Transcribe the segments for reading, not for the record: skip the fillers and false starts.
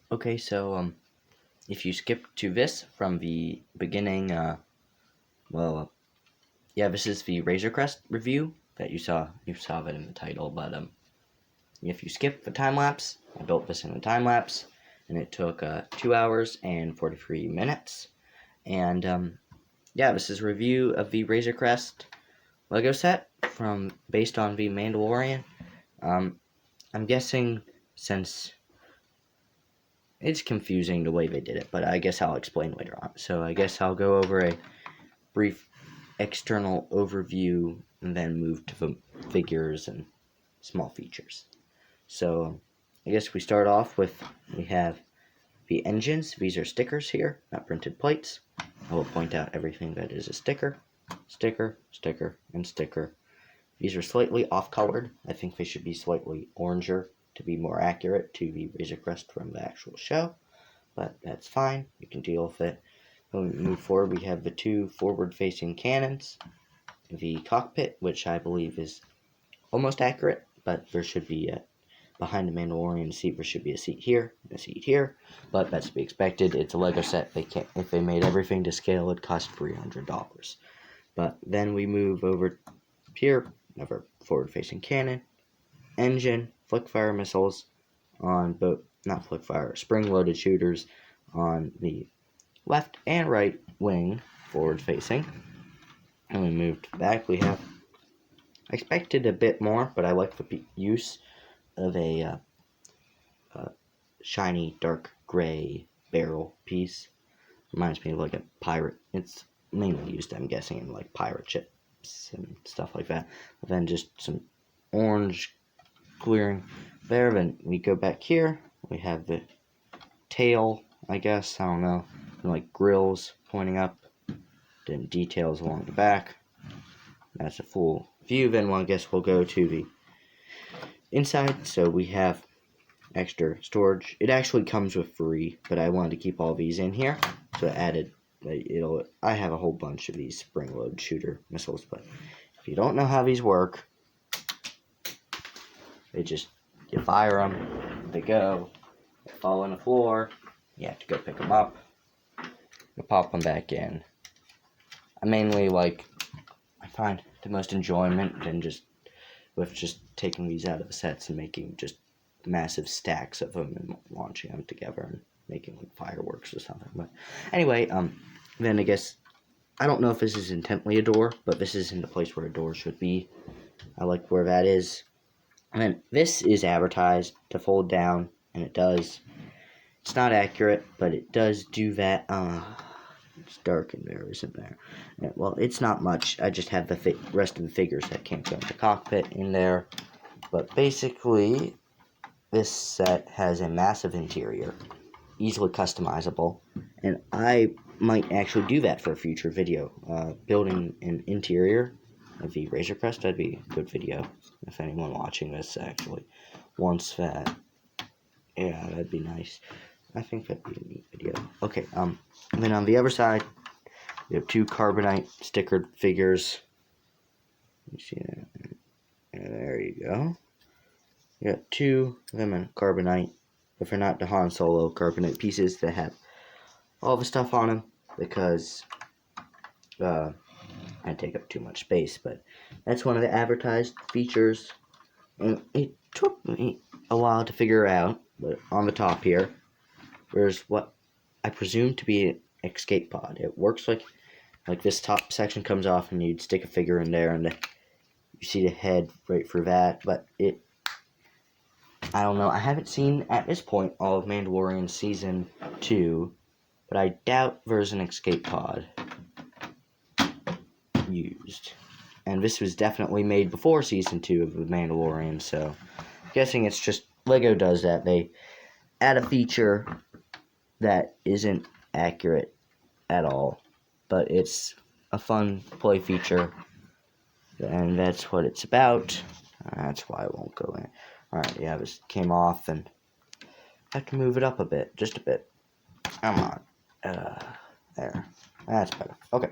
Okay, so if you skip to this from the beginning, this is the Razor Crest review that you saw. You saw that in the title, but if you skip the time lapse, I built this in a time lapse, and it took 2 hours and 43 minutes. And this is a review of the Razor Crest Lego set based on the Mandalorian. I'm guessing since it's confusing the way they did it, but I guess I'll explain later on. So I guess I'll go over a brief external overview and then move to the figures and small features. So I guess we start off with, we have the engines. These are stickers here, not printed plates. I will point out everything that is a sticker, sticker, sticker, and sticker. These are slightly off-colored. I think they should be slightly oranger to be more accurate to the Razor Crest from the actual show, but that's fine. You can deal with it. When we move forward, we have the two forward-facing cannons, the cockpit, which I believe is almost accurate, but there should be behind the Mandalorian seat, there should be a seat here, and a seat here, but that's to be expected. It's a Lego set. If they made everything to scale, it'd cost $300. But then we move over here, another forward-facing cannon, engine, flick-fire missiles on both, not flick-fire, spring-loaded shooters on the left and right wing, forward-facing. And we moved back, we have, I expected a bit more, but I like the use of a shiny dark gray barrel piece. Reminds me of like a pirate. It's mainly used, I'm guessing, in like pirate ships and stuff like that. But then just some orange clearing there. Then we go back here. We have the tail, I guess, I don't know, and like grills pointing up. Then details along the back. That's a full view. Then I guess we'll go to the inside. So we have extra storage. It actually comes with free, but I wanted to keep all these in here, so I added. I have a whole bunch of these spring-load shooter missiles, but if you don't know how these work, you fire them, they go, they fall on the floor, you have to go pick them up, you pop them back in. I mainly I find the most enjoyment in just taking these out of the sets and making just massive stacks of them and launching them together and making like fireworks or something. But anyway, then I guess, I don't know if this is intently a door, but this is in the place where a door should be. I like where that is. And then this is advertised to fold down, and it does. It's not accurate, but it does do that. It's dark in there, isn't there? Yeah, well, it's not much. I just have the rest of the figures that can't go in the cockpit in there. But basically, this set has a massive interior, easily customizable, and I might actually do that for a future video. Building an interior of the Razor Crest, that'd be a good video. If anyone watching this actually wants that, yeah, that'd be nice. I think that'd be a neat video. Okay, and then on the other side, we have two carbonite stickered figures. You see that? There you go. You got two of them in carbonite. If they're not the Han Solo carbonite pieces that have all the stuff on them, because I take up too much space. But that's one of the advertised features, and it took me a while to figure out. But on the top here, there's what I presume to be an escape pod. It works like this top section comes off, and you'd stick a figure in there, and you see the head right through that. But I don't know. I haven't seen, at this point, all of Mandalorian Season 2, but I doubt there's an escape pod used. And this was definitely made before Season 2 of The Mandalorian, so I'm guessing it's just Lego does that. They add a feature that isn't accurate at all, but it's a fun play feature, and that's what it's about. That's why I won't go in. Alright, yeah, this came off, and I have to move it up a bit, just a bit. Come on. There. That's better. Okay.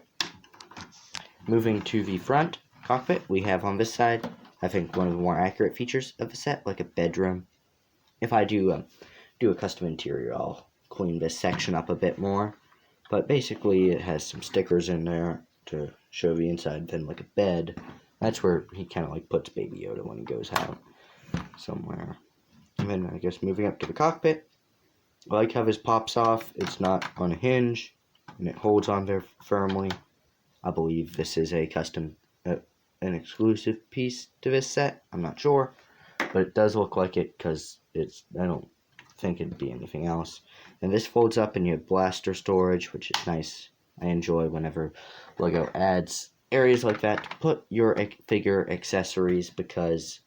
Moving to the front cockpit, we have on this side, I think one of the more accurate features of the set, like a bedroom. If I do do a custom interior, I'll clean this section up a bit more. But basically, it has some stickers in there to show the inside. Then, like a bed, that's where he kind of like puts Baby Yoda when he goes out somewhere. And then I guess moving up to the cockpit, I like how this pops off. It's not on a hinge, and it holds on there firmly. I believe this is a custom, an exclusive piece to this set. I'm not sure, but it does look like it because I don't think it'd be anything else. And this folds up and you have blaster storage, which is nice. I enjoy whenever Lego adds areas like that to put your figure accessories, because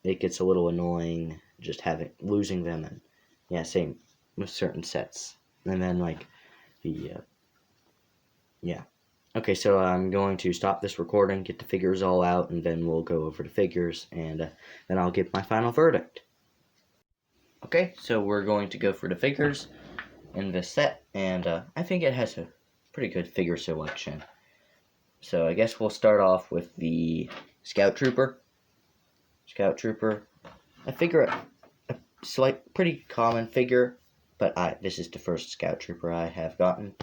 it gets a little annoying just losing them. And yeah, same with certain sets. And then like the yeah. Okay, so I'm going to stop this recording, get the figures all out, and then we'll go over the figures, and then I'll give my final verdict. Okay, so we're going to go for the figures in this set, and I think it has a pretty good figure selection. So I guess we'll start off with the Scout Trooper. Scout Trooper, a pretty common figure, but this is the first Scout Trooper I have gotten.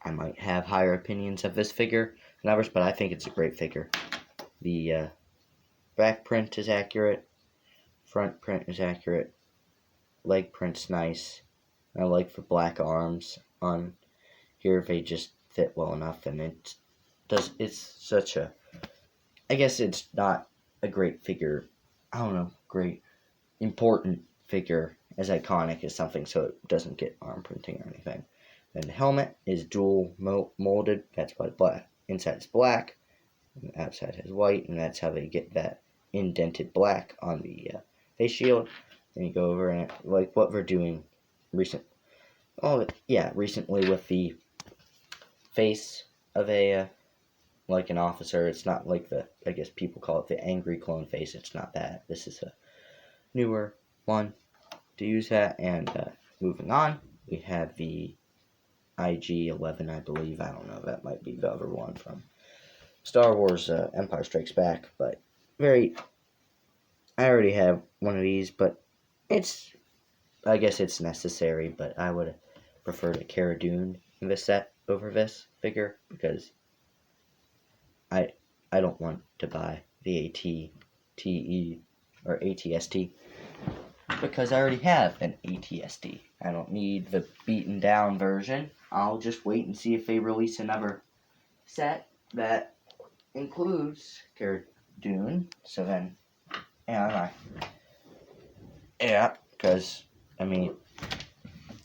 I might have higher opinions of this figure than others, but I think it's a great figure. The back print is accurate, front print is accurate, leg print's nice. I like the black arms on here. They just fit well enough, and it's such a, I guess it's not a great figure, I don't know, great important figure as iconic as something, so it doesn't get arm printing or anything. Then the helmet is dual molded. That's why black inside is black, and the outside has white, and that's how they get that indented black on the face shield. Then you go over and like what we're doing recently with the face of a like an officer. It's not like I guess people call it the angry clone face. It's not that. This is a newer one to use that. And moving on, we have the IG-11, I believe. I don't know. That might be the other one from Star Wars Empire Strikes Back. But I already have one of these, but I guess it's necessary, but I would prefer the Cara Dune in this set over this figure, because I don't want to buy the AT-TE or ATST, because I already have an ATST. I don't need the beaten down version. I'll just wait and see if they release another set that includes Cara Dune. So then, because I mean,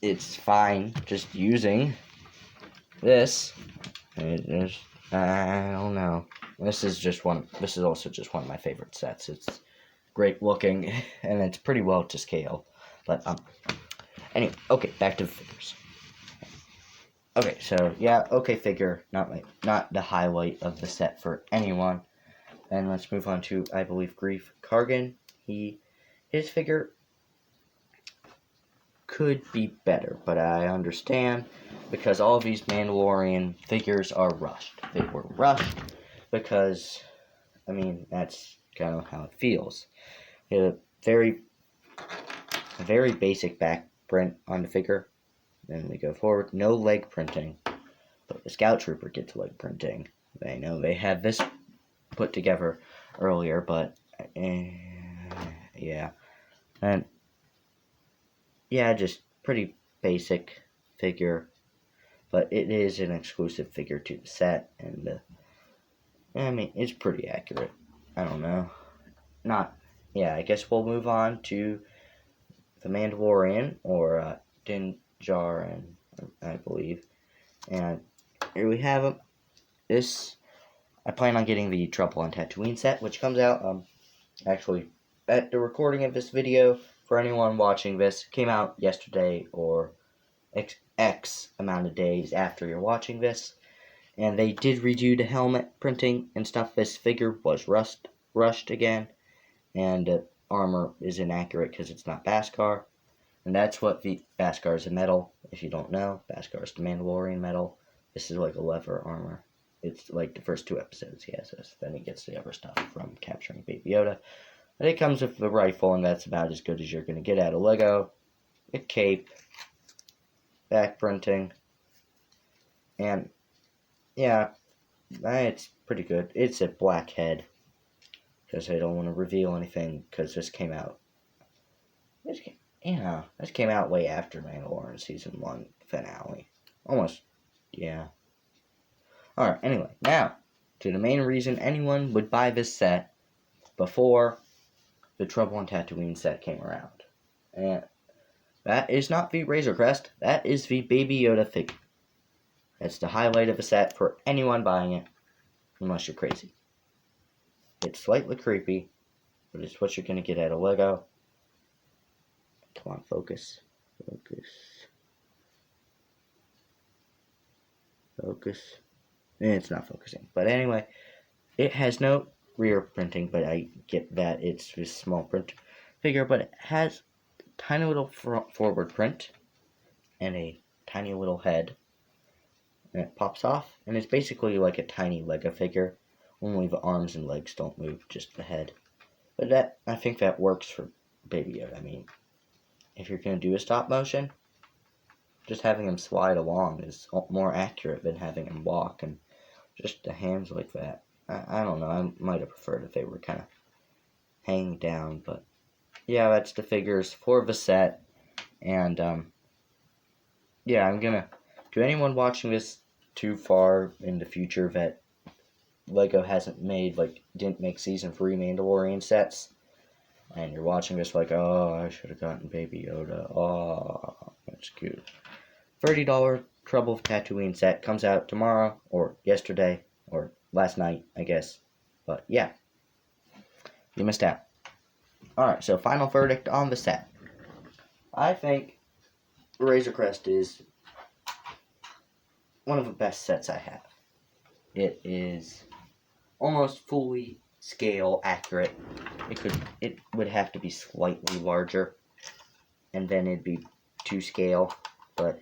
it's fine just using this. I don't know. This is also just one of my favorite sets. It's great looking, and it's pretty well to scale. But anyway, okay, back to the figures. Okay, so yeah, okay figure, not the highlight of the set for anyone. And let's move on to, I believe, Grief Kargan. His figure could be better, but I understand, because all of these Mandalorian figures are rushed. They were rushed because, I mean, that's kind of how it feels. A very basic back print on the figure. Then we go forward. No leg printing, but the Scout Trooper gets leg printing. I know they had this put together earlier, but yeah. And yeah, just pretty basic figure, but it is an exclusive figure to the set, and I mean, it's pretty accurate. I don't know. I guess we'll move on to the Mandalorian, or Din Djarin, I believe. And here we have him. I plan on getting the Trouble on Tatooine set, which comes out, actually, at the recording of this video, for anyone watching this, came out yesterday, or X amount of days after you're watching this. And they did redo the helmet printing and stuff. This figure was rushed again, and armor is inaccurate because it's not Beskar. And that's what the Beskar is, a metal. If you don't know, Beskar is the Mandalorian metal. This is like a leather armor. It's like the first 2 episodes he has this. Then he gets the other stuff from capturing Baby Yoda. And it comes with the rifle, and that's about as good as you're going to get out of Lego. a cape, back printing, and yeah, it's pretty good. It's a black head, because I don't want to reveal anything, because this came out. This came out way after Mandalorian Season 1 finale. Almost, yeah. Alright, anyway, now, to the main reason anyone would buy this set before the Trouble on Tatooine set came around. And that is not the Razor Crest, that is the Baby Yoda figure. That's the highlight of the set for anyone buying it, unless you're crazy. It's slightly creepy, but it's what you're going to get at a Lego. Come on, focus. Focus. It's not focusing. But anyway, it has no rear printing, but I get that it's this small print figure, but it has a tiny little forward print and a tiny little head. And it pops off, and it's basically like a tiny Lego figure. Only the arms and legs don't move, just the head. But I think that works for Baby Yoda. I mean, if you're going to do a stop motion, just having him slide along is more accurate than having him walk, and just the hands like that. I don't know, I might have preferred if they were kind of hanging down, but yeah, that's the figures for the set, and yeah, I'm gonna, to anyone watching this too far in the future that Lego hasn't made, didn't make Season 3 Mandalorian sets, and you're watching this like, oh, I should have gotten Baby Yoda, oh, that's cute. $30 Trouble of Tatooine set comes out tomorrow, or yesterday, or last night, I guess. But yeah, you missed out. Alright, so final verdict on the set. I think Razor Crest is one of the best sets I have. It is almost fully scale accurate. It would have to be slightly larger, and then it'd be to scale, but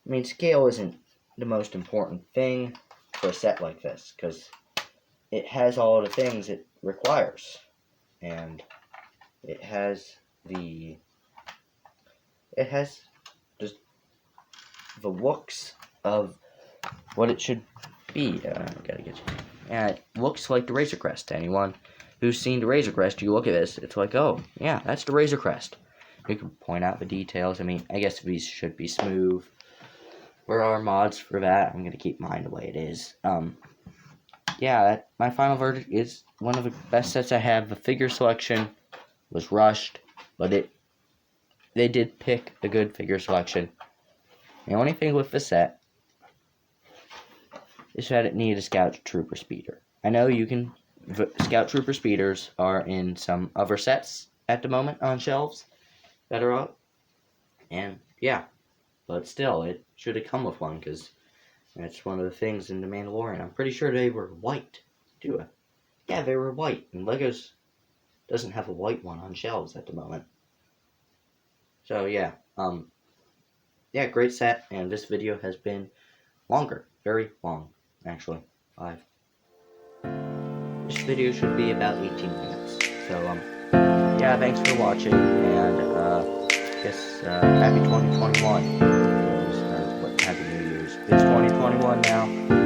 I mean, scale isn't the most important thing for a set like this, because it has all the things it requires, and it has just the looks of what it should be. Gotta get you. And it looks like the Razor Crest. Anyone who's seen the Razor Crest, you look at this, it's like, oh, yeah, that's the Razor Crest. You can point out the details. I mean, I guess these should be smooth. There are mods for that. I'm going to keep mine the way it is. Yeah, my final verdict is one of the best sets I have. The figure selection was rushed, but they did pick a good figure selection. The only thing with the set is that it needed a Scout Trooper speeder. I know Scout Trooper speeders are in some other sets at the moment on shelves that are up, and yeah, but still, it should have come with one, because that's one of the things in The Mandalorian. I'm pretty sure they were white, too. Yeah, they were white, and Legos doesn't have a white one on shelves at the moment. So yeah, yeah, great set, and this video has been longer, very long, actually, 5. This video should be about 18 minutes, so yeah, thanks for watching, and guess happy 2021, or happy New Year's. It's 2021 now.